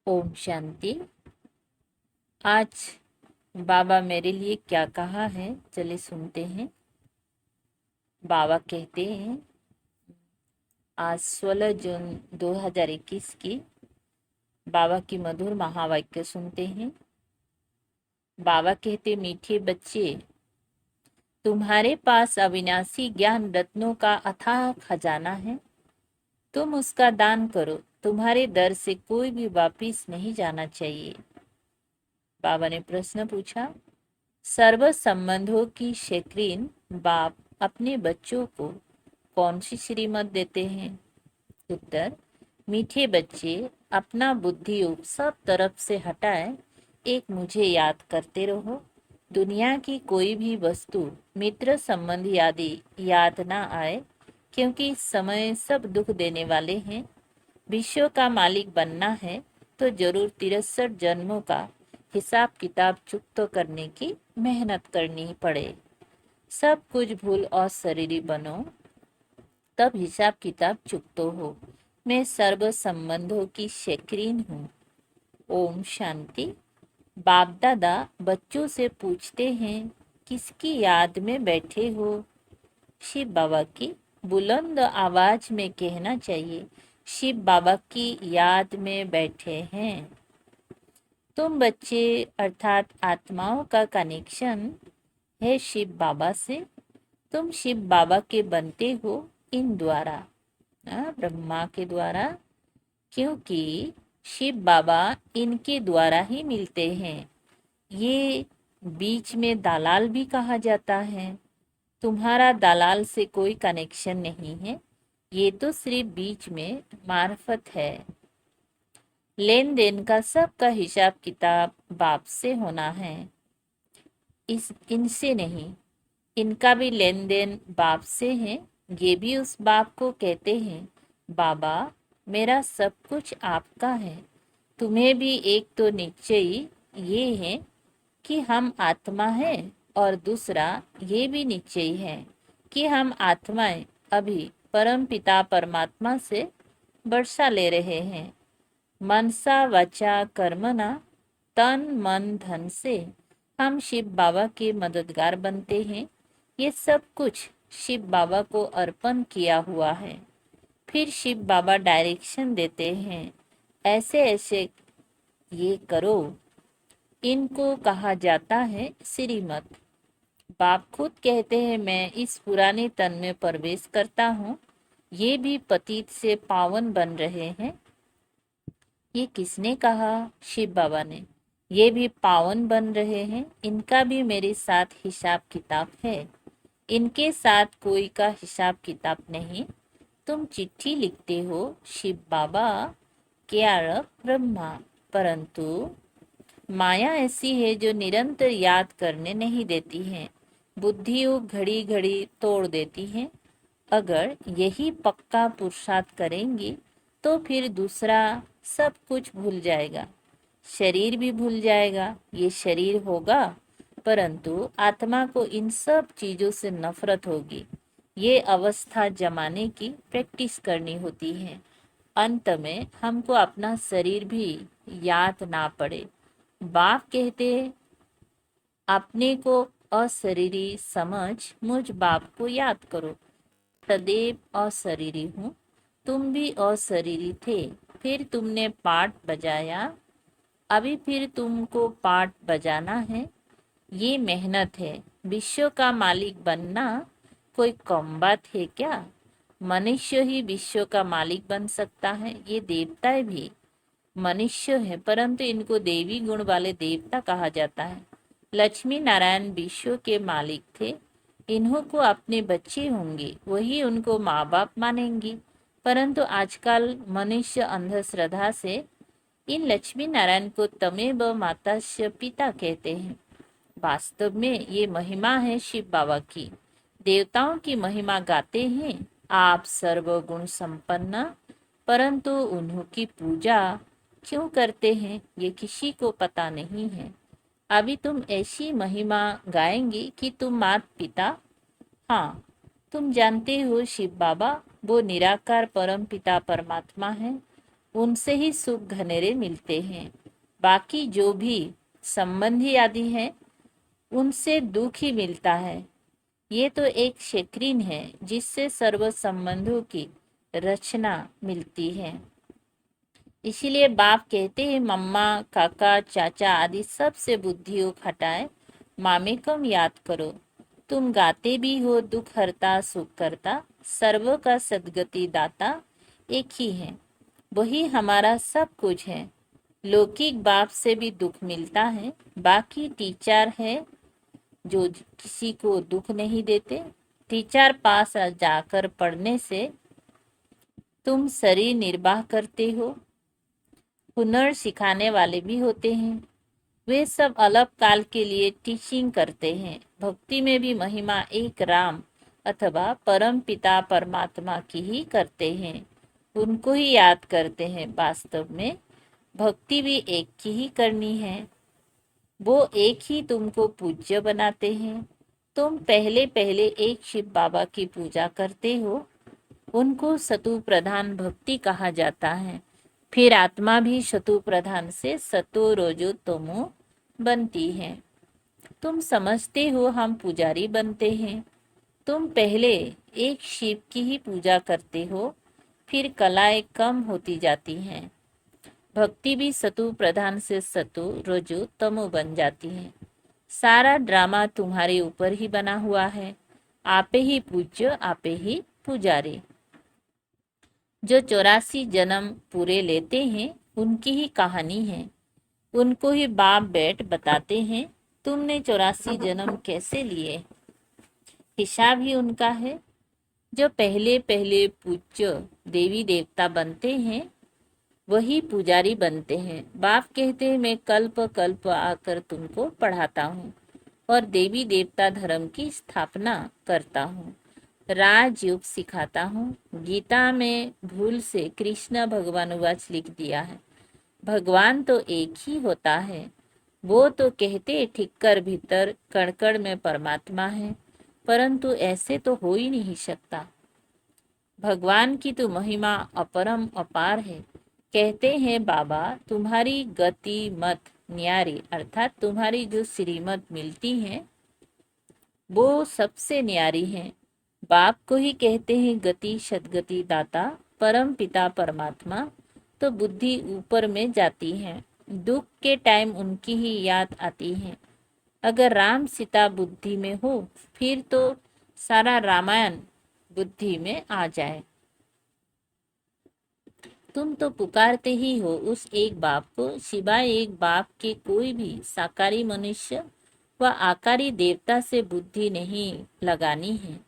ओम शांति। आज बाबा मेरे लिए क्या कहा है, चलिए सुनते हैं। बाबा कहते हैं, आज 16 जून 2021 की बाबा की मधुर महावाक्य सुनते हैं। बाबा कहते, मीठे बच्चे, तुम्हारे पास अविनाशी ज्ञान रत्नों का अथाह खजाना है। तुम उसका दान करो, तुम्हारे दर से कोई भी वापिस नहीं जाना चाहिए। बाबा ने प्रश्न पूछा, सर्व संबंधों की शौकीन बाप अपने बच्चों को कौन सी श्रीमत देते हैं? उत्तर, मीठे बच्चे, अपना बुद्धि योग सब तरफ से हटाए, एक मुझे याद करते रहो। दुनिया की कोई भी वस्तु, मित्र संबंधी आदि याद ना आए, क्योंकि इस समय सब दुख देने वाले हैं। विश्व का मालिक बनना है तो जरूर 63 जन्मों का हिसाब किताब चुकत करने की मेहनत करनी पड़े। सब कुछ भूल और शरीरी बनो, तब हिसाब किताब चुकतो हो। मैं सर्व संबंधों की शौकीन हूँ। ओम शांति। बाप दादा बच्चों से पूछते हैं, किसकी याद में बैठे हो? शिव बाबा की बुलंद आवाज में कहना चाहिए, शिव बाबा की याद में बैठे हैं। तुम बच्चे अर्थात आत्माओं का कनेक्शन है शिव बाबा से। तुम शिव बाबा के बनते हो इन द्वारा, ब्रह्मा के द्वारा, क्योंकि शिव बाबा इनके द्वारा ही मिलते हैं। ये बीच में दलाल भी कहा जाता है। तुम्हारा दलाल से कोई कनेक्शन नहीं है, ये तो सिर्फ बीच में मार्फत है। लेन देन का सबका हिसाब किताब बाप से होना है, इनसे नहीं। इनका भी लेन देन बाप से है। ये भी उस बाप को कहते हैं, बाबा मेरा सब कुछ आपका है। तुम्हें भी एक तो निश्चय ये है कि हम आत्मा है, और दूसरा ये भी निश्चय है कि हम आत्माएं अभी परम पिता परमात्मा से वर्षा ले रहे हैं। मनसा वचा कर्मना, तन मन धन से हम शिव बाबा के मददगार बनते हैं। ये सब कुछ शिव बाबा को अर्पण किया हुआ है। फिर शिव बाबा डायरेक्शन देते हैं, ऐसे ऐसे ये करो। इनको कहा जाता है श्रीमत। बाप खुद कहते हैं, मैं इस पुराने तन में प्रवेश करता हूँ। ये भी पतित से पावन बन रहे हैं। ये किसने कहा? शिव बाबा ने। ये भी पावन बन रहे हैं, इनका भी मेरे साथ हिसाब किताब है। इनके साथ कोई का हिसाब किताब नहीं। तुम चिट्ठी लिखते हो, शिव बाबा के आरब ब्रह्मा, परंतु माया ऐसी है जो निरंतर याद करने नहीं देती है। बुद्धियों घड़ी घड़ी तोड़ देती है। अगर यही पक्का पुरुषार्थ करेंगी तो फिर दूसरा सब कुछ भूल जाएगा। शरीर भी भूल जाएगा। ये शरीर होगा, परंतु आत्मा को इन सब चीजों से नफरत होगी। ये अवस्था जमाने की प्रैक्टिस करनी होती है। अंत में हमको अपना शरीर भी याद ना पड़े। बाप कहते, अपने को अशरीरी समझ मुझ बाप को याद करो। सदैव अशरीरी हूँ। तुम भी अशरीरी थे, फिर तुमने पाठ बजाया, अभी फिर तुमको पाठ बजाना है। ये मेहनत है। विश्व का मालिक बनना कोई कम बात है क्या? मनुष्य ही विश्व का मालिक बन सकता है। ये देवताएं भी मनुष्य है, परंतु इनको देवी गुण वाले देवता कहा जाता है। लक्ष्मी नारायण विश्व के मालिक थे। इन्हों को अपने बच्चे होंगे, वही उनको माँ बाप मानेंगी। परंतु आजकल मनुष्य अंधश्रद्धा से इन लक्ष्मी नारायण को तमेव मातास्य पिता कहते हैं। वास्तव में ये महिमा है शिव बाबा की। देवताओं की महिमा गाते हैं, आप सर्वगुण संपन्न, परंतु उन्हों की पूजा क्यों करते हैं ये किसी को पता नहीं है। अभी तुम ऐसी महिमा गाएंगी कि तुम माता पिता, हाँ तुम जानते हो शिव बाबा वो निराकार परम पिता परमात्मा है। उनसे ही सुख घनेरे मिलते हैं। बाकी जो भी संबंधी आदि हैं उनसे दुख ही मिलता है। ये तो एक शेक्रिन है जिससे सर्व संबंधों की रचना मिलती है। इसीलिए बाप कहते हैं मम्मा काका चाचा आदि सब से बुद्धि हटाए मामेकम याद करो। तुम गाते भी हो दुख हरता सुख करता, सर्व का सद्गति दाता एक ही है, वही हमारा सब कुछ है। लौकिक बाप से भी दुख मिलता है, बाकी टीचर है जो किसी को दुख नहीं देते। टीचर पास जाकर पढ़ने से तुम शरीर निर्वाह करते हो। हुनर सिखाने वाले भी होते हैं, वे सब अलग काल के लिए टीचिंग करते हैं। भक्ति में भी महिमा एक राम अथवा परम पिता परमात्मा की ही करते हैं, उनको ही याद करते हैं। वास्तव में भक्ति भी एक की ही करनी है, वो एक ही तुमको पूज्य बनाते हैं। तुम पहले पहले एक शिव बाबा की पूजा करते हो, उनको सतु प्रधान भक्ति कहा जाता है। फिर आत्मा भी शतु प्रधान से सतो रोजो तमो बनती है। तुम समझते हो हम पुजारी बनते हैं। तुम पहले एक शिव की ही पूजा करते हो, फिर कलाएं कम होती जाती हैं। भक्ति भी सतु प्रधान से सतो रजो तमो बन जाती है। सारा ड्रामा तुम्हारे ऊपर ही बना हुआ है। आपे ही पूज्य आपे ही पुजारी। जो 84 जन्म पूरे लेते हैं उनकी ही कहानी है, उनको ही बाप बैठ बताते हैं तुमने 84 जन्म कैसे लिए। हिसाब ही उनका है। जो पहले पहले पूज्य देवी देवता बनते हैं वही पुजारी बनते हैं। बाप कहते हैं मैं कल्प कल्प आकर तुमको पढ़ाता हूँ और देवी देवता धर्म की स्थापना करता हूँ, राजयोग सिखाता हूँ। गीता में भूल से कृष्ण भगवानुवाच लिख दिया है, भगवान तो एक ही होता है। वो तो कहते ठीक कर भीतर कणकण में परमात्मा है, परंतु ऐसे तो हो ही नहीं सकता। भगवान की तो महिमा अपरम अपार है। कहते हैं बाबा तुम्हारी गति मत न्यारी, अर्थात तुम्हारी जो श्रीमत मिलती है वो सबसे न्यारी है। बाप को ही कहते हैं गति सदगति दाता परम पिता परमात्मा। तो बुद्धि ऊपर में जाती है, दुख के टाइम उनकी ही याद आती है। अगर राम सीता बुद्धि में हो फिर तो सारा रामायण बुद्धि में आ जाए। तुम तो पुकारते ही हो उस एक बाप को, सिवाय एक बाप के कोई भी साकारी मनुष्य व आकारी देवता से बुद्धि नहीं लगानी है।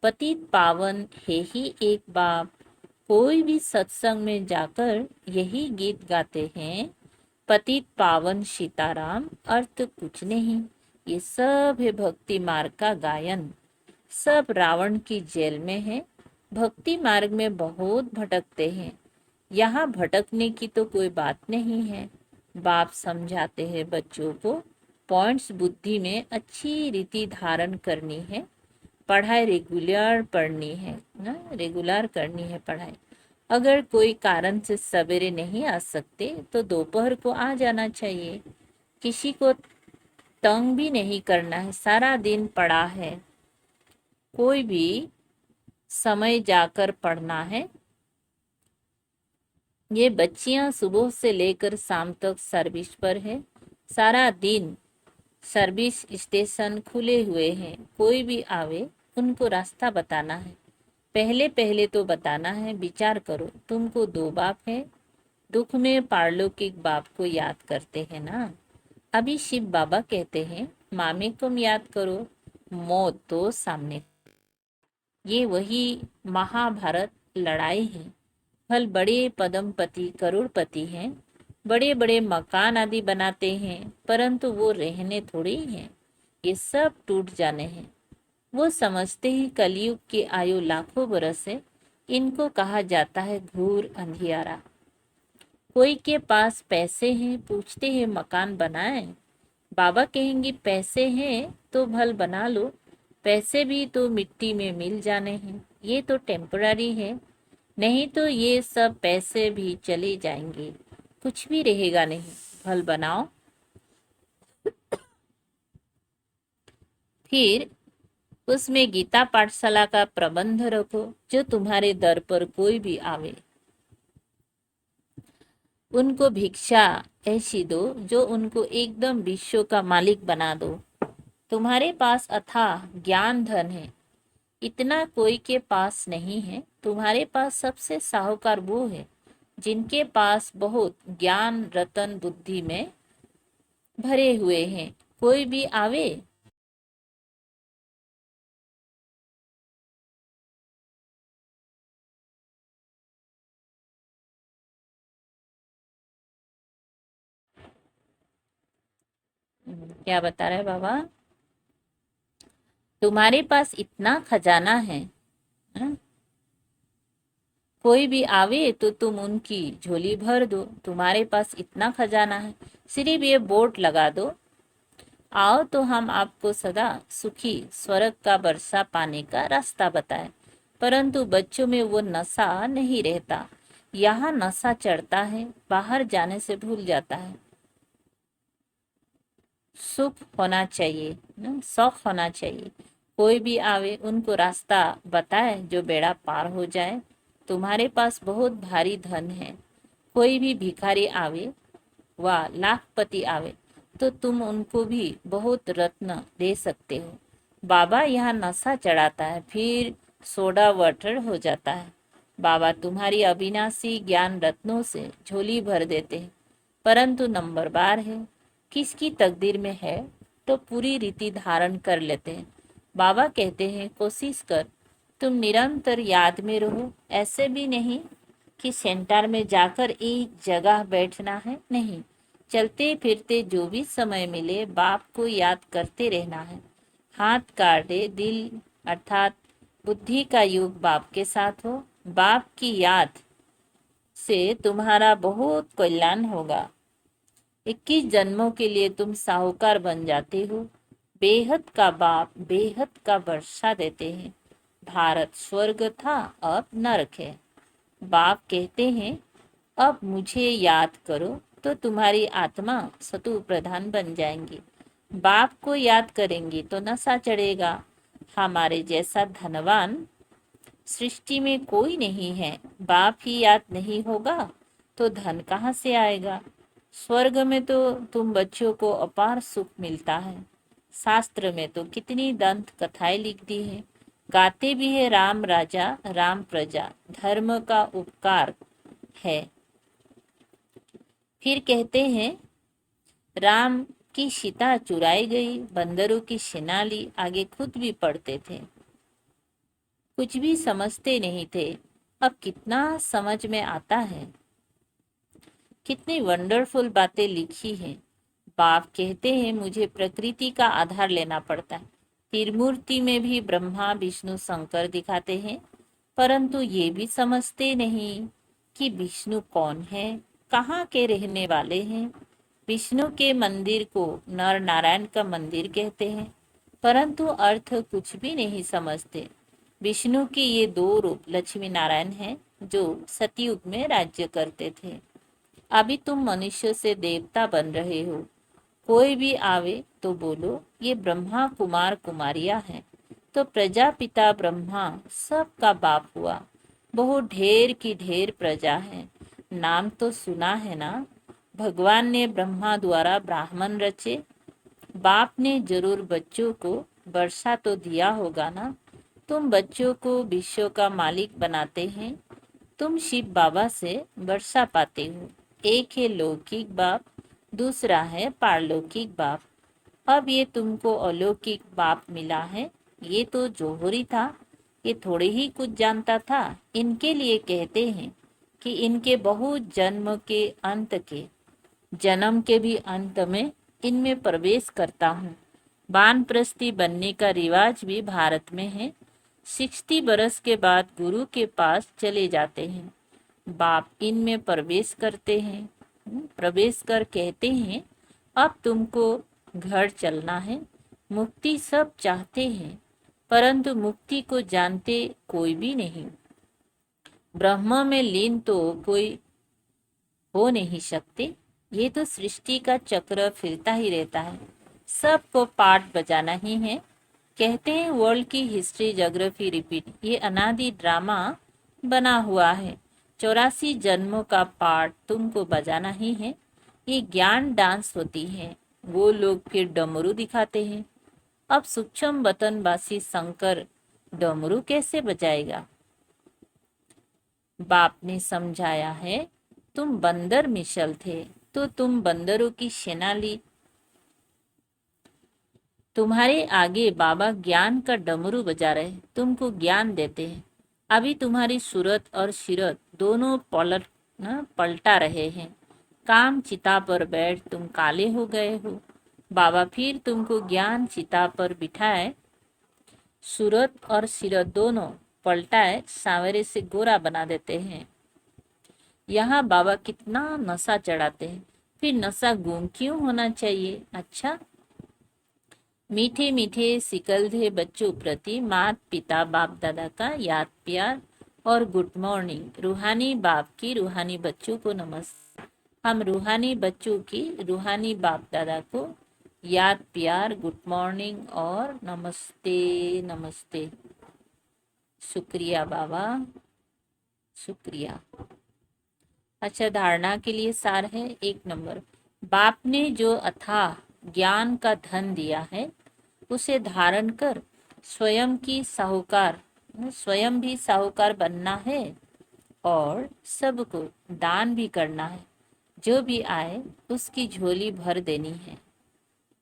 पतित पावन है ही एक बाप। कोई भी सत्संग में जाकर यही गीत गाते हैं, पतित पावन सीताराम, अर्थ कुछ नहीं। ये सब है भक्ति मार्ग का गायन। सब रावण की जेल में है, भक्ति मार्ग में बहुत भटकते हैं। यहाँ भटकने की तो कोई बात नहीं है। बाप समझाते हैं बच्चों को पॉइंट्स बुद्धि में अच्छी रीति धारण करनी है, पढ़ाई रेगुलर पढ़नी है ना, रेगुलर करनी है पढ़ाई। अगर कोई कारण से सवेरे नहीं आ सकते तो दोपहर को आ जाना चाहिए। किसी को तंग भी नहीं करना है, सारा दिन पढ़ा है, कोई भी समय जाकर पढ़ना है। ये बच्चियां सुबह से लेकर शाम तक सर्विस पर है, सारा दिन सर्विस स्टेशन खुले हुए हैं। कोई भी आवे उनको रास्ता बताना है, पहले पहले तो बताना है। विचार करो तुमको दो बाप है, दुख में पारलौकिक बाप को याद करते हैं ना। अभी शिव बाबा कहते हैं मामे को याद करो, मौत तो सामने। ये वही महाभारत लड़ाई है। फल बड़े पदमपति करोड़पति हैं, बड़े बड़े मकान आदि बनाते हैं, परंतु वो रहने थोड़े ही हैं, ये सब टूट जाने हैं। वो समझते ही कलयुग की आयु लाखों बरस है, इनको कहा जाता है घूर अंधियारा। कोई के पास पैसे हैं, पूछते हैं मकान बनाए, बाबा कहेंगे पैसे हैं तो भल बना लो, पैसे भी तो मिट्टी में मिल जाने हैं, ये तो टेम्पररी है। नहीं तो ये सब पैसे भी चले जाएंगे, कुछ भी रहेगा नहीं। फल बनाओ, फिर उसमें गीता पाठशाला का प्रबंध रखो। जो तुम्हारे दर पर कोई भी आवे, उनको भिक्षा ऐसी दो जो उनको एकदम विश्व का मालिक बना दो। तुम्हारे पास अथाह ज्ञान धन है, इतना कोई के पास नहीं है। तुम्हारे पास सबसे साहूकार वो है जिनके पास बहुत ज्ञान रतन बुद्धि में भरे हुए हैं। कोई भी आवे, क्या बता रहे बाबा, तुम्हारे पास इतना खजाना है, हाँ? कोई भी आवे तो तुम उनकी झोली भर दो। तुम्हारे पास इतना खजाना है, सिर्फ ये बोर्ड लगा दो, आओ तो हम आपको सदा सुखी स्वर्ग का वर्षा पाने का रास्ता बताए। परंतु बच्चों में वो नशा नहीं रहता। यहाँ नशा चढ़ता है, बाहर जाने से भूल जाता है। सुख होना चाहिए ना, शौक होना चाहिए। कोई भी आवे उनको रास्ता बताए जो बेड़ा पार हो जाए। तुम्हारे पास बहुत भारी धन है, कोई भी भिखारी आवे व लाखपति आवे तो तुम उनको भी बहुत रत्न दे सकते हो। बाबा यहाँ नशा चढ़ाता है, फिर सोडा वाटर हो जाता है। बाबा तुम्हारी अविनाशी ज्ञान रत्नों से झोली भर देते हैं, परंतु नंबर बार है, किसकी तकदीर में है तो पूरी रीति धारण कर लेते हैं। बाबा कहते हैं कोशिश कर, तुम निरंतर याद में रहो। ऐसे भी नहीं कि सेंटर में जाकर एक जगह बैठना है, नहीं, चलते फिरते जो भी समय मिले बाप को याद करते रहना है। हाथ काटे दिल अर्थात बुद्धि का योग बाप के साथ हो। बाप की याद से तुम्हारा बहुत कल्याण होगा। 21 जन्मों के लिए तुम साहूकार बन जाते हो। बेहद का बाप बेहद का वर्षा देते हैं। भारत स्वर्ग था, अब नरक है। बाप कहते हैं अब मुझे याद करो तो तुम्हारी आत्मा सतु प्रधान बन जाएंगी। बाप को याद करेंगी तो नशा चढ़ेगा। हमारे जैसा धनवान सृष्टि में कोई नहीं है। बाप ही याद नहीं होगा तो धन कहाँ से आएगा। स्वर्ग में तो तुम बच्चों को अपार सुख मिलता है। शास्त्र में तो कितनी दंत कथाएं लिख दी है, गाते भी है राम राजा राम प्रजा, धर्म का उपकार है। फिर कहते हैं राम की सीता चुराई गई, बंदरों की सेना ली। आगे खुद भी पढ़ते थे, कुछ भी समझते नहीं थे, अब कितना समझ में आता है। कितनी वंडरफुल बातें लिखी हैं। बाप कहते हैं मुझे प्रकृति का आधार लेना पड़ता है। त्रिमूर्ति में भी ब्रह्मा विष्णु शंकर दिखाते हैं, परंतु ये भी समझते नहीं कि विष्णु कौन है, कहाँ के रहने वाले हैं। विष्णु के मंदिर को नर नारायण का मंदिर कहते हैं, परंतु अर्थ कुछ भी नहीं समझते। विष्णु के ये दो रूप लक्ष्मी नारायण हैं जो सतयुग में राज्य करते थे। अभी तुम मनुष्य से देवता बन रहे हो। कोई भी आवे तो बोलो ये ब्रह्मा कुमार कुमारियां हैं, तो प्रजापिता ब्रह्मा सबका बाप हुआ। बहुत ढेर की ढेर प्रजा है, नाम तो सुना है ना। भगवान ने ब्रह्मा द्वारा ब्राह्मण रचे। बाप ने जरूर बच्चों को वर्षा तो दिया होगा ना। तुम बच्चों को विश्व का मालिक बनाते हैं। तुम शिव बाबा से वर्षा पाते हो। एक है लौकिक बाप, दूसरा है पारलौकिक बाप। अब ये तुमको अलौकिक बाप मिला है, ये तो जोहरी था, ये थोड़े ही कुछ जानता था। इनके लिए कहते हैं कि इनके बहुत जन्म के अंत के जन्म के भी अंत में इनमें प्रवेश करता हूँ। वानप्रस्थी बनने का रिवाज भी भारत में है। 60 बरस के बाद गुरु के पास चले जाते हैं। बाप इनमें प्रवेश करते हैं, प्रवेश कर कहते हैं अब तुमको घर चलना है। मुक्ति सब चाहते हैं, परंतु मुक्ति को जानते कोई भी नहीं। ब्रह्म में लीन तो कोई हो नहीं सकते। ये तो सृष्टि का चक्र फिरता ही रहता है, सबको पाठ बजाना ही है। कहते हैं वर्ल्ड की हिस्ट्री ज्योग्राफी रिपीट, ये अनादि ड्रामा बना हुआ है। 84 जन्मों का पाठ तुमको बजाना ही है। ये ज्ञान डांस होती है, वो लोग फिर डमरू दिखाते हैं। अब सूक्ष्म वतनवासी शंकर डमरू कैसे बजाएगा? बाप ने समझाया है, तुम बंदर मिशल थे तो तुम बंदरों की सेना ली। तुम्हारे आगे बाबा ज्ञान का डमरू बजा रहे, तुमको ज्ञान देते हैं। अभी तुम्हारी सूरत और सीरत दोनों पलटा रहे हैं। काम चिता पर बैठ तुम काले हो गए हो। बाबा फिर तुमको ज्ञान चिता पर बिठाए, सूरत और सीरत दोनों पलटाए सांवरे से गोरा बना देते हैं। यहाँ बाबा कितना नशा चढ़ाते हैं, फिर नशा गुम क्यों होना चाहिए? अच्छा, मीठे मीठे सिकलधे बच्चों प्रति माता पिता बाप दादा का याद प्यार और गुड मॉर्निंग। रूहानी बाप की रूहानी बच्चों को नमस्ते। हम रूहानी बच्चों की रूहानी बाप दादा को याद प्यार, गुड मॉर्निंग और नमस्ते नमस्ते। शुक्रिया बाबा, शुक्रिया। अच्छा, धारणा के लिए सार है। 1 नंबर, बाप ने जो अथाह ज्ञान का धन दिया है उसे धारण कर स्वयं भी साहूकार बनना है और सबको दान भी करना है। जो भी आए उसकी झोली भर देनी है।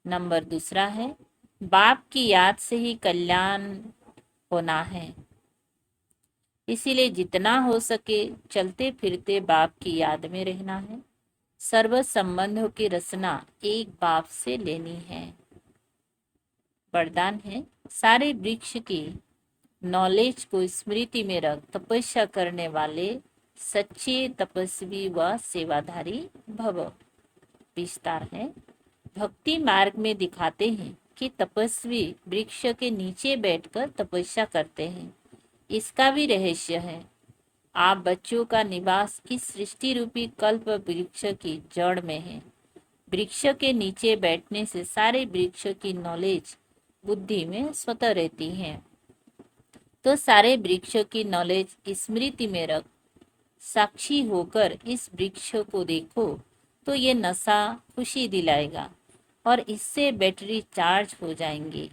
नंबर 2 है, बाप की याद से ही कल्याण होना है, इसीलिए जितना हो सके चलते फिरते बाप की याद में रहना है। सर्व संबंधों की रचना एक बाप से लेनी है। वरदान है, सारे वृक्ष की नॉलेज को स्मृति में रख तपस्या करने वाले सच्चे तपस्वी व सेवाधारी भव। विस्तार है, भक्ति मार्ग में दिखाते हैं कि तपस्वी वृक्ष के नीचे बैठकर तपस्या करते हैं। इसका भी रहस्य है। आप बच्चों का निवास इस सृष्टि रूपी कल्प वृक्ष की जड़ में है। वृक्ष के नीचे बैठने से सारे वृक्ष की नॉलेज बुद्धि में स्वतः रहती है। तो सारे वृक्ष की नॉलेज स्मृति में रख साक्षी होकर इस वृक्ष को देखो तो ये नशा खुशी दिलाएगा और इससे बैटरी चार्ज हो जाएंगी।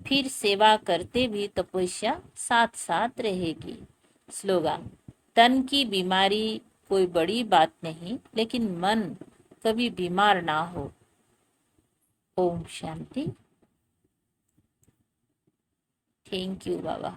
फिर सेवा करते भी तपस्या साथ साथ रहेगी। स्लोगन, तन की बीमारी कोई बड़ी बात नहीं, लेकिन मन कभी बीमार ना हो। ओम शांति। Thank you Baba.